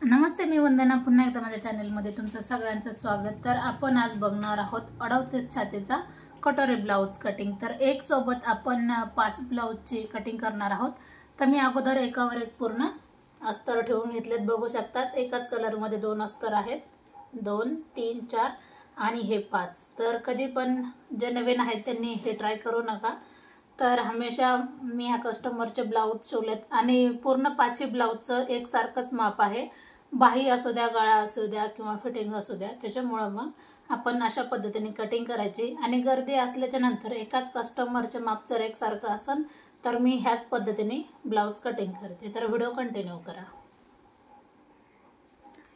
नमस्ते, मी वंदना पुन्हा एकदा माझ्या चॅनलमध्ये तुमचं सगळ्यांचं स्वागत। तर आपण आज बघणार आहोत 38 छातीचा कटोरी ब्लाउज कटिंग। तर एक सोबत आपण 5 ब्लाउजची कटिंग करणार आहोत। तर मी अगोदर एकावर एक पूर्ण अस्तर ठेवून घेतलेत, बघू शकतात। एकाच कलर मध्ये दोन अस्तर आहेत, 2 3 4 आणि हे 5। तर कधी पण जे नवीन आहेत त्यांनी हे ट्राय करू नका। तर हमेशा मी ह्या कस्टमरचे ब्लाउज शिवलेत आणि पूर्ण 5 ब्लाउजचं एकसारखंच माप आहे। बाही असू द्या, गळा असू द्या किंवा फिटिंग असू द्या, त्याच्यामुळे मग आपण अशा पद्धतीने कटिंग करायची। आणि गर्दी असल्याच्या नंतर एकाच कस्टमरचे माप जर एकसारखं असेल तर मी ह्याच पद्धतीने ब्लाउज कटिंग करते। तर व्हिडिओ कंटिन्यू करा।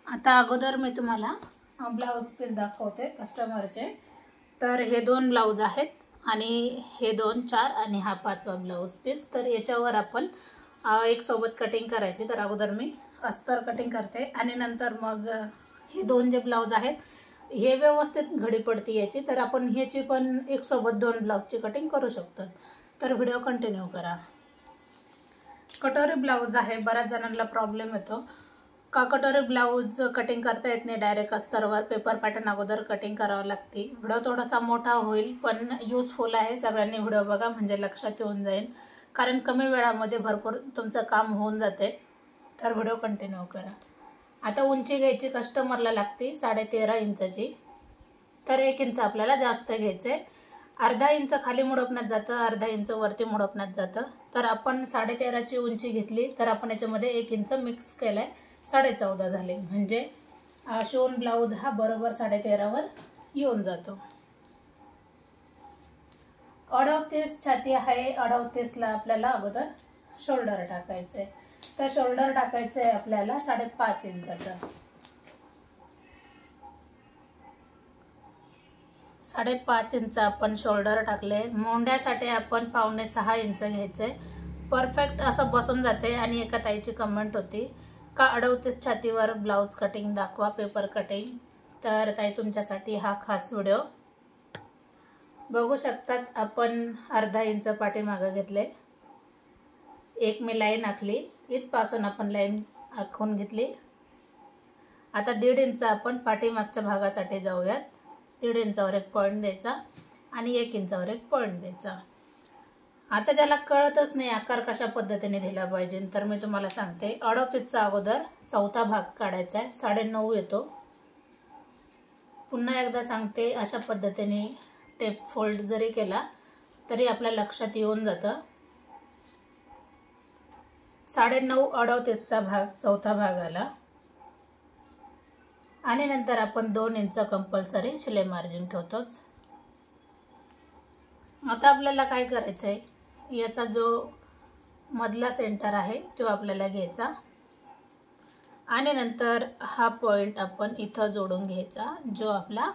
आता अगोदर मी तुम्हाला ब्लाउज पीस दाखवते कस्टमरचे। तर हे 2 ब्लाउज आहेत आणि हे 2 4 आणि हा 5वा ब्लाउज पीस। तर याच्यावर आपण एक सोबत कटिंग करायची। तर अगोदर मी अस्तर कटिंग करते आणि नंतर मग हे 2 जे ब्लाउज आहेत हे व्यवस्थित घडी पडती याची। तर आपण ह्याची पण एक सोबत 2 ब्लाउजची कटिंग करू शकतो। तर व्हिडिओ कंटिन्यू करा। कटोरी ब्लाउज आहे, बऱ्याच जणांना प्रॉब्लेम येतो का कटोरी ब्लाउज कटिंग करता येत नाही, डायरेक्ट अस्तरवर पेपर पॅटर्न अगोदर कटिंग करावं लागते। व्हिडिओ थोडासा मोठा होईल पण यूजफुल आहे, सगळ्यांनी व्हिडिओ बघा म्हणजे लक्षात येऊन जाईल, कारण कमी वेळामध्ये भरपूर तुमचं काम होऊन जाते। तर व्हिडिओ कंटिन्यू करा। आता उंची घ्यायची कस्टमरला लागते 13.5 इंचाची। तर 1 इंच आपल्याला जास्त घ्यायचे, अर्धा इंच खाली मुडपण्यात जातं, अर्धा इंच वरती मुडपण्यात जातं। तर आपण 13.5ची उंची घेतली तर आपण याच्यामध्ये 1 इंच मिक्स केलाय, 14.5 झाले। म्हणजे शिवून ब्लाउज हा बरोबर 13.5 वर येऊन जातो। 38 छाती आहे, 38 ला आपल्याला अगोदर शोल्डर टाकायचे। तर शोल्डर टाकायचे आपल्याला 5.5 इंचाचं। 5.5 इंच आपण शोल्डर टाकले। मोंड्यासाठी आपण 5.25 इंच घ्यायचे। परफेक्ट असं बसून जाते। आणि एका ताईची कमेंट होती का 38 छातीवर ब्लाउज कटिंग दाखवा, पेपर कटिंग। तर ताई तुमच्यासाठी हा खास व्हिडिओ। बघू शकतात आपण अर्धा इंच पाठीमागे घेतले, एक मी लाईन आखली, इथपासून आपण लाईन आखून घेतली। आता 1.5 इंच आपण पाठीमागच्या भागासाठी जाऊयात। 1.5 इंचावर एक पॉइंट द्यायचा आणि 1 इंचावर एक पॉइंट द्यायचा। आता ज्याला कळतच नाही आकार कशा पद्धतीने दिला पाहिजे, तर मी तुम्हाला सांगते। 38चा अगोदर चौथा भाग काढायचा आहे, 9.5 येतो। पुन्हा एकदा सांगते, अशा पद्धतीने टेप फोल्ड जरी केला तरी आपल्या लक्षात येऊन जातं। 9.5 38चा भाग चौथा भाग आला आणि नंतर आपण 2 इंच कंपल्सरी शिलाई मार्जिन ठेवतोच। आता आपल्याला काय करायचं आहे, याचा जो मधला सेंटर आहे तो आपल्याला घ्यायचा आणि नंतर हा पॉइंट आपण इथं जोडून घ्यायचा, जो आपला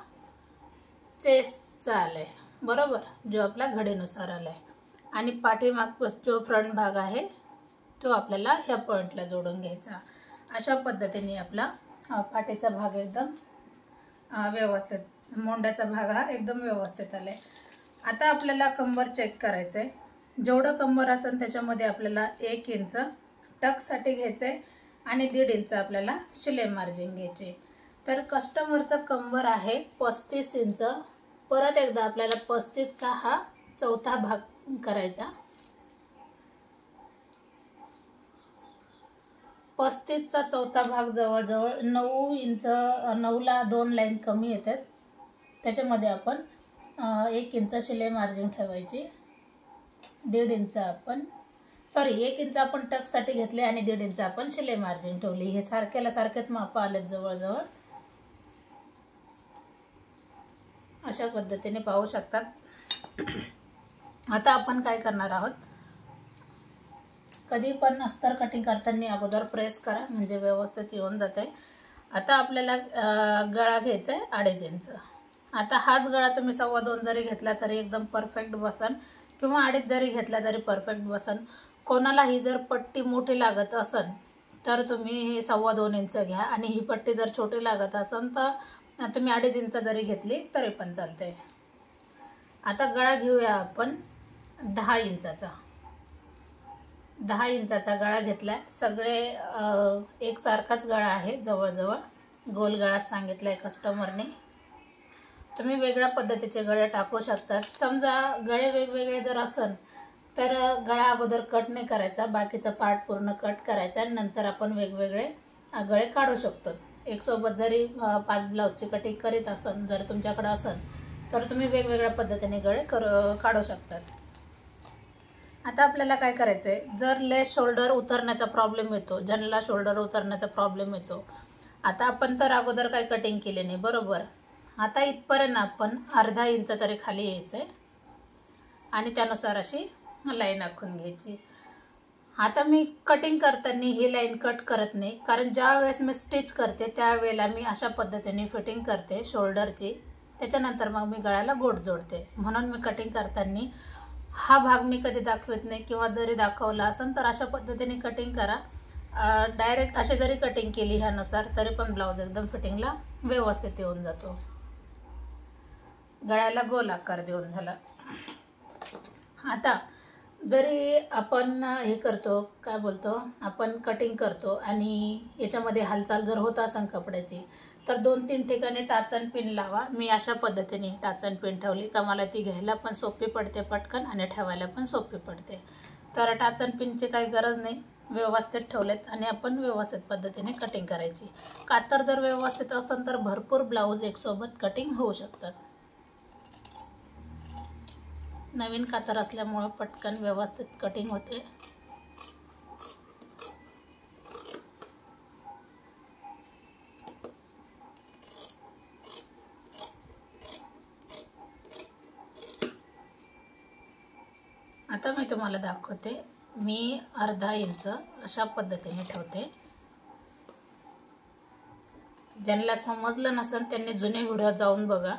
चेस्टचा आलाय, बरोबर, जो आपला घडीनुसार आलाय। आणि पाठीमाग जो फ्रंट भाग आहे तो आपल्याला ह्या पॉइंटला जोडून घ्यायचा। अशा पद्धतीने आपला पाठीचा भाग एकदम व्यवस्थित, मोंड्याचा भाग हा एकदम व्यवस्थित आलाय। आता आपल्याला कंबर चेक करायचंय। जेवढं कंबर असेल त्याच्यामध्ये आपल्याला 1 इंच टक्ससाठी घ्यायचंय आणि 1.5 इंच आपल्याला शिलाई मार्जिन घ्यायचे। तर कस्टमरचं कंबर आहे 35 इंच। परत एकदा आपल्याला 35चा हा चौथा भाग करायचा। 35चा चौथा भाग जवळजवळ 9 इंच, 9ला 2 लाईन कमी येतात, त्याच्यामध्ये आपण 1 इंच शिलाई मार्जिन ठेवायची। 1.5 इंच आपण 1 इंच आपण टक्ससाठी घेतले आणि 1.5 इंच आपण शिलाई मार्जिन ठेवली। हे सारख्याला सारखेच माप आलेत जवळजवळ, अशा पद्धतीने पाहू शकतात। आता आपण काय करणार आहोत, कधी पण अस्तर कटिंग करताना अगोदर प्रेस करा म्हणजे व्यवस्थित येऊन जाते। आता आपल्याला गळा घ्यायचा आहे 2.5 इंच। आता हाच गळा तुम्ही 2.25 जरी घेतला तरी एकदम परफेक्ट बसन, किंवा 2.5 जरी घेतला तरी परफेक्ट बसन। कोणालाही जर पट्टी मोठी लागत असेल तर तुम्ही हे 2.25 इंच घ्या, आणि ही पट्टी जर छोटी लागत असेल तर तुम्ही 2.5 इंच जरी घेतली तरी पण चालते। आता गळा घेऊया आपण 10 इंचाचा। 10 इंचाचा गळा घेतला. सगळे एकसारखाच गळा आहे, जवळजवळ गोल गळा सांगितला आहे कस्टमरने. तुम्ही वेगळ्या पद्धतीचे गळे टाकू शकतात. समजा गळे वेगवेगळे जर असन तर गळा अगोदर कट नाही करायचा, बाकीचा पार्ट पूर्ण कट करायचा आणि नंतर आपण वेगवेगळे गळे काढू शकतो. एक सोबत जरी 5 ब्लाऊजची कटिंग करीत असन, जर तुमच्याकडे असन तर तुम्ही वेगवेगळ्या पद्धतीने गळे काढू शकतात. आता आपल्याला काय करायचं आहे, जर लेस शोल्डर उतरण्याचा प्रॉब्लेम येतो, ज्यांना शोल्डर उतरण्याचा प्रॉब्लेम येतो, आता आपण तर अगोदर काही कटिंग केली नाही बरोबर. आता इथपर्यंत आपण अर्धा इंच तरी खाली यायचं आहे आणि त्यानुसार अशी लाईन आखून घ्यायची. आता मी कटिंग करताना ही लाईन कट करत नाही, कारण ज्या वेळेस मी स्टिच करते त्यावेळेला मी अशा पद्धतीने फिटिंग करते शोल्डरची, त्याच्यानंतर मग मी गळ्याला गोट जोडते. म्हणून मी कटिंग करताना हा भाग मी कधी दाखवत नाही, किंवा जरी दाखवला असेल तर अशा पद्धतीने कटिंग करा. डायरेक्ट असे जरी कटिंग केली ह्यानुसार तरी पण ब्लाऊज एकदम फिटिंगला व्यवस्थित येऊन जातो. गळ्याला गोल आकार देऊन झाला. आता जरी आपण हे करतो, काय बोलतो आपण, कटिंग करतो आणि याच्यामध्ये हालचाल जर होत असेल कपड्याची, तर 2-3 ठिकाणी टाचन पिन लावा. मी अशा पद्धतीने टाचन पिन ठेवली का मला ती घ्यायला पण सोपी पडते पटकन आणि ठेवायला पण सोपी पडते. तर टाचन पिनची काही गरज नाही, व्यवस्थित ठेवलेत आणि आपण व्यवस्थित पद्धतीने कटिंग करायची. कातर जर व्यवस्थित असेल तर भरपूर ब्लाऊज एकसोबत कटिंग होऊ शकतात. नवीन कातर असल्यामुळं पटकन व्यवस्थित कटिंग होते. आता मी तुम्हाला दाखवते. मी अर्धा इंच अशा पद्धतीने ठेवते. ज्यांना समजलं नसेल त्यांनी जुने व्हिडिओ जाऊन बघा.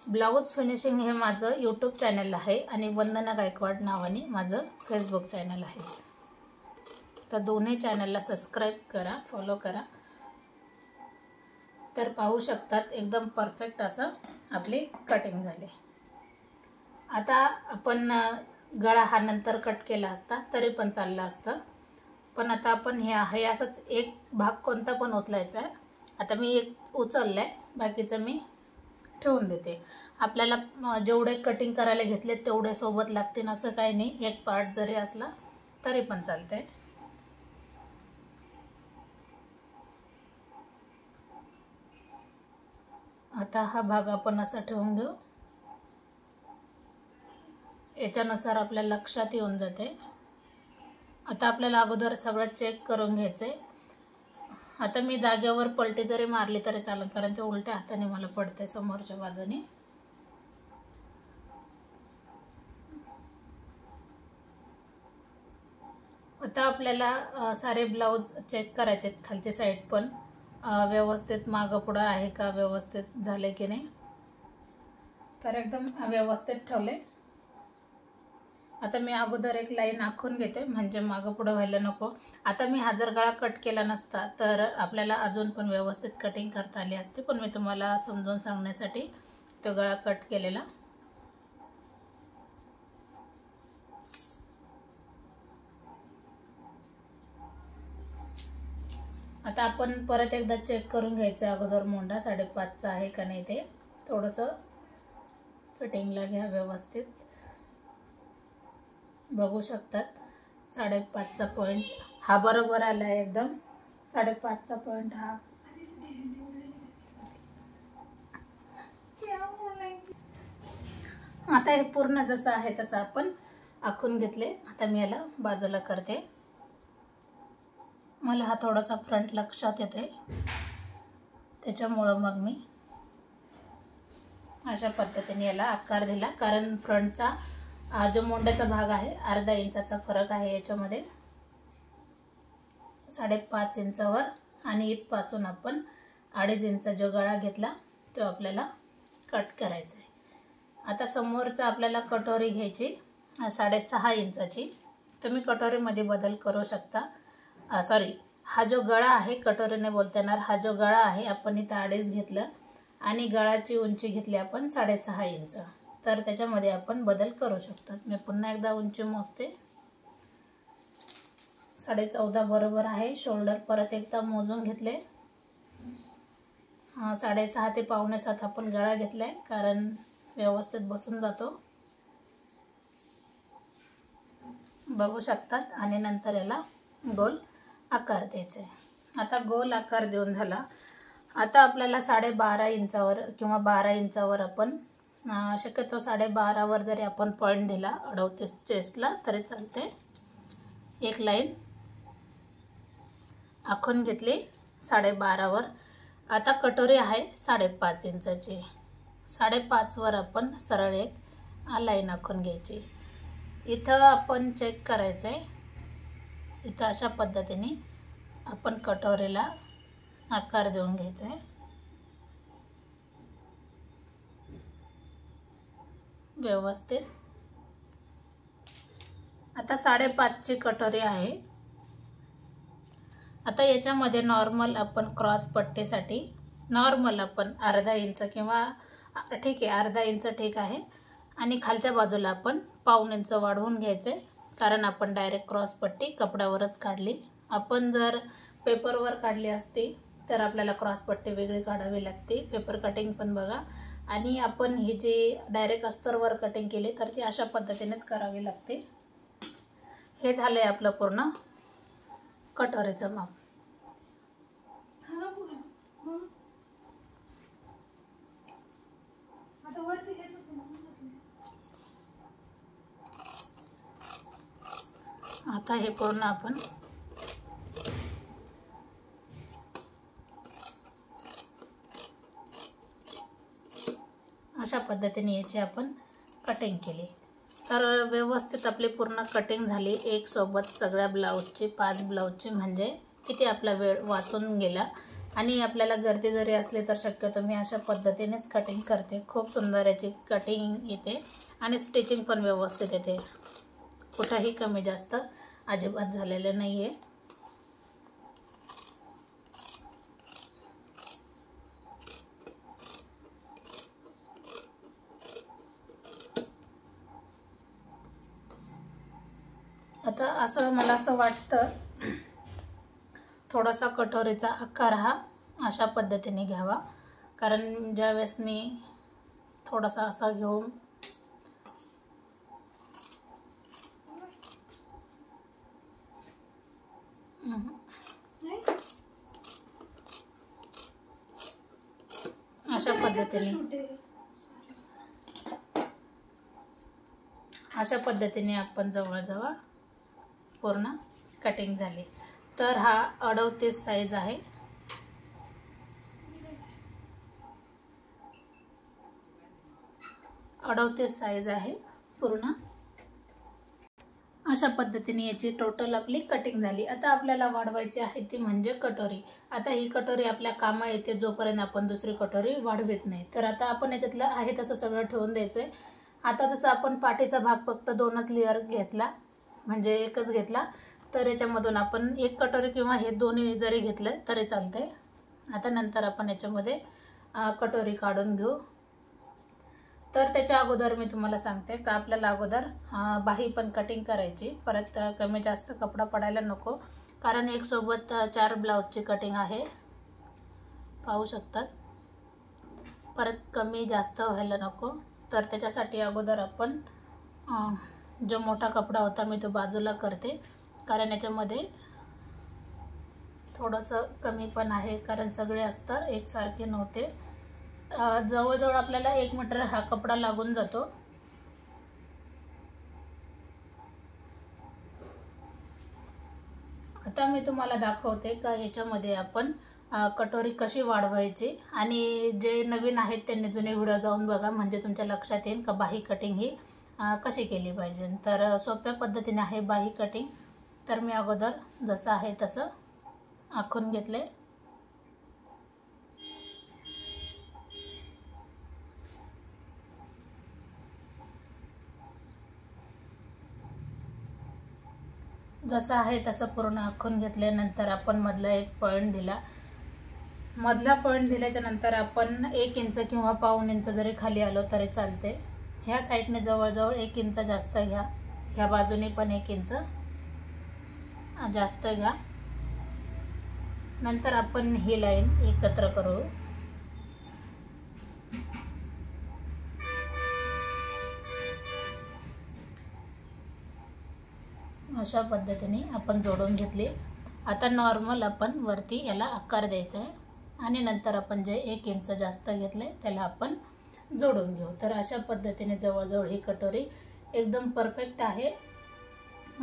ब्लाऊज फिनिशिंग हे माझं यूट्यूब चॅनल आहे आणि वंदना गायकवाड नावाने माझं फेसबुक चॅनल आहे. तर दोन्ही चॅनलला सबस्क्राईब करा, फॉलो करा. तर पाहू शकतात एकदम परफेक्ट असं आपली कटिंग झाली. आता आपण गळा हा नंतर कट केला असता तरी पण चाललं असतं, पण आता आपण हे असंच एक भाग कोणता पण उचलायचा आहे. आता मी एक उचललाय, बाकीचं मी ठेवून देते. आपल्याला जेवढे कटिंग करायला घेतले तेवढे सोबत लागतील असं काही नाही, एक पार्ट जरी असला तरी पण चालतंय. आता हा भाग आपण असा ठेवून घेऊ. याच्यानुसार आपल्या लक्षात येऊन जाते. आता आपल्याला अगोदर सगळं चेक करून घ्यायचंय. आता मी जागेवर पलटी जरी मारली तरी चालेल, कारण ते उलट्या हाताने मला पडते समोरच्या बाजूने. आता आपल्याला सारे ब्लाऊज चेक करायचे, खालचे साईड पण व्यवस्थित मागं पुढं आहे का, व्यवस्थित झाले की नाही. तर एकदम व्यवस्थित ठेवले. आता मी अगोदर एक लाईन आखून घेते, म्हणजे मागं पुढं व्हायला नको. आता मी हा जर गळा कट केला नसता तर आपल्याला अजून पण व्यवस्थित कटिंग करता आली असते, पण मी तुम्हाला समजून सांगण्यासाठी तो गळा कट केलेला. आता आपण परत एकदा चेक करून घ्यायचं अगोदर मोंडा 5.5चा आहे का नाही ते. थोडंसं फिटिंगला घ्या व्यवस्थित. बघू शकतात 5.5चा पॉईंट हा बरोबर आला आहे एकदम. 5.5चा पॉईंट हा. आता हे पूर्ण जसं आहे तसं आपण आखून घेतले. आता मी याला बाजूला करते. मला हा थोडासा फ्रंट लक्षात येते, त्याच्यामुळं मग मी अशा पद्धतीने याला आकार दिला. कारण फ्रंटचा जो मोंड्याचा भाग आहे अर्धा इंचाचा फरक आहे याच्यामध्ये. 5.5 इंचावर आणि इथपासून आपण 2.5 इंच जो गळा घेतला तो आपल्याला कट करायचा आहे. आता समोरचा आपल्याला कटोरी घ्यायची 6.5 इंचाची. तुम्ही कटोरीमध्ये बदल करू शकता. सॉरी, हा जो गळा आहे, कटोरीने बोलता येणार, हा जो गळा आहे आपण इथं 2.5 घेतलं आणि गळाची उंची घेतली आपण 6.5 इंच. तर त्याच्यामध्ये आपण बदल करू शकतो. मी पुन्हा एकदा उंची मोजते. 14.5 बरोबर आहे. शोल्डर परत एकदा मोजून घेतले. 6.5 ते 6.75 आपण गळा घेतलाय, कारण व्यवस्थित बसून जातो, बघू शकतात. आणि नंतर याला गोल आकार द्यायचा आहे. आता गोल आकार देऊन झाला. आता आपल्याला 12.5 इंचावर किंवा 12 इंचावर आपण शक्यतो 12.5 वर जरी आपण पॉईंट दिला 38 चेस्टला तरी चालते. एक लाईन आखून घेतली 12.5 वर. आता कटोरी आहे 5.5 इंचाची. 5.5 वर आपण सरळ एक लाईन आखून घ्यायची. इथं आपण चेक करायचं आहे. इथं अशा पद्धतीने आपण कटोरीला आकार देऊन घ्यायचा आहे व्यवस्थित. आता 5.5 ची कटोरी आहे. आता याच्यामध्ये नॉर्मल आपण क्रॉस पट्टीसाठी नॉर्मल आपण अर्धा इंच किंवा ठीक आहे, अर्धा इंच ठीक आहे. आणि खालच्या बाजूला आपण पाऊण इंच वाढवून घ्यायचे, कारण आपण डायरेक्ट क्रॉस पट्टी कपड्यावरच काढली. आपण जर पेपरवर काढली असती तर आपल्याला क्रॉस पट्टी वेगळी काढावी लागते. पेपर कटिंग पण बघा. आणि आपण ही जी डायरेक्ट अस्तरवर कटिंग केली तर ती अशा पद्धतीनेच करावी लागते. हे झालंय आपलं पूर्ण कटोरीचं माप. आता हे पूर्ण आपण अशा पद्धतीने याची आपण कटिंग केली तर व्यवस्थित आपली पूर्ण कटिंग झाली. एक सोबत सगळ्या ब्लाऊजची 5 ब्लाऊजची, म्हणजे किती आपला वेळ वाचून गेला. आणि आपल्याला गर्दी जरी असली तर शक्यतो मी अशा पद्धतीनेच कटिंग करते. खूप सुंदर याची कटिंग येते आणि स्टिचिंग पण व्यवस्थित येते. कुठंही कमी जास्त अजिबात झालेलं नाही आहे. आता असं मला असं वाटतं थोडासा कटोरीचा आकार हा अशा पद्धतीने घ्यावा, कारण ज्यावेळेस मी थोडासा असा घेऊन अशा पद्धतीने आपण जवळजवळ पूर्ण कटिंग झाली. तर हा 38 साईज आहे. पूर्ण अशा पद्धतीने याची टोटल आपली कटिंग झाली. आता आपल्याला वाढवायची आहे ती म्हणजे कटोरी. आता ही कटोरी आपल्या कामा येते जोपर्यंत आपण दुसरी कटोरी वाढवित नाही. तर आता आपण याच्यातलं आहे तसं सगळं ठेवून द्यायचंय. आता जसं आपण पाठीचा भाग फक्त 2च लेअर घेतला, म्हणजे एकच घेतला, तर याच्यामधून आपण एक कटोरी किंवा हे दोन्ही जरी घेतलं तरी चालतंय. आता नंतर आपण याच्यामध्ये कटोरी काढून घेऊ. तर त्याच्या अगोदर मी तुम्हाला सांगते का आपल्याला अगोदर बाही पण कटिंग करायची. परत कमी जास्त कपडा पडायला नको, कारण एक सोबत 4 ब्लाऊजची कटिंग आहे, पाहू शकतात. परत कमी जास्त व्हायला नको. तर त्याच्यासाठी अगोदर आपण जो मोठा कपडा होता मी तो बाजूला करते, कारण याच्यामध्ये थोडंसं कमी पण आहे, कारण सगळे अस्तर एकसारखे नव्हते. जवळजवळ आपल्याला 1 मीटर हा कपडा लागून जातो. आता मी तुम्हाला दाखवते का याच्यामध्ये आपण कटोरी कशी वाढवायची. आणि जे नवीन आहेत त्यांनी जुने व्हिडिओ जाऊन बघा, म्हणजे तुमच्या लक्षात येईल का बाही कटिंग ही कशी केली पाहिजे. तर सोप्या पद्धतीने आहे बाही कटिंग. तर मी अगोदर जसं आहे तसं आखून घेतले. जसं आहे तसं पूर्ण आखून घेतल्यानंतर आपण मधला एक पॉईंट दिला. मधला पॉईंट दिल्याच्या नंतर आपण 1 इंच किंवा पाऊण इंच जरी खाली आलो तरी चालते. ह्या साईडने जवळजवळ 1 इंच जास्त घ्या, ह्या बाजूने पण 1 इंच जास्त घ्या. नंतर आपण ही लाईन एकत्र करू. अशा पद्धतीने आपण जोडून घेतली. आता नॉर्मल आपण वरती याला आकार द्यायचा आहे आणि नंतर आपण जे 1 इंच जास्त घेतले त्याला आपण जोडून घेऊ. तर अशा पद्धतीने जवळजवळ ही कटोरी एकदम परफेक्ट आहे.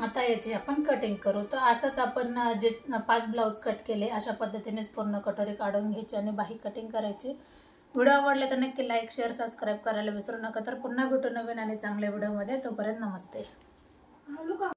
आता याची आपण कटिंग करू. तर असंच आपण जे 5 ब्लाऊज कट केले अशा पद्धतीनेच पूर्ण कटोरी काढून घ्यायची आणि बाही कटिंग करायची. व्हिडिओ आवडले तर नक्की लाईक शेअर सबस्क्राईब करायला विसरू नका. तर पुन्हा भेटू नवीन आणि चांगल्या व्हिडिओमध्ये. तोपर्यंत नमस्ते.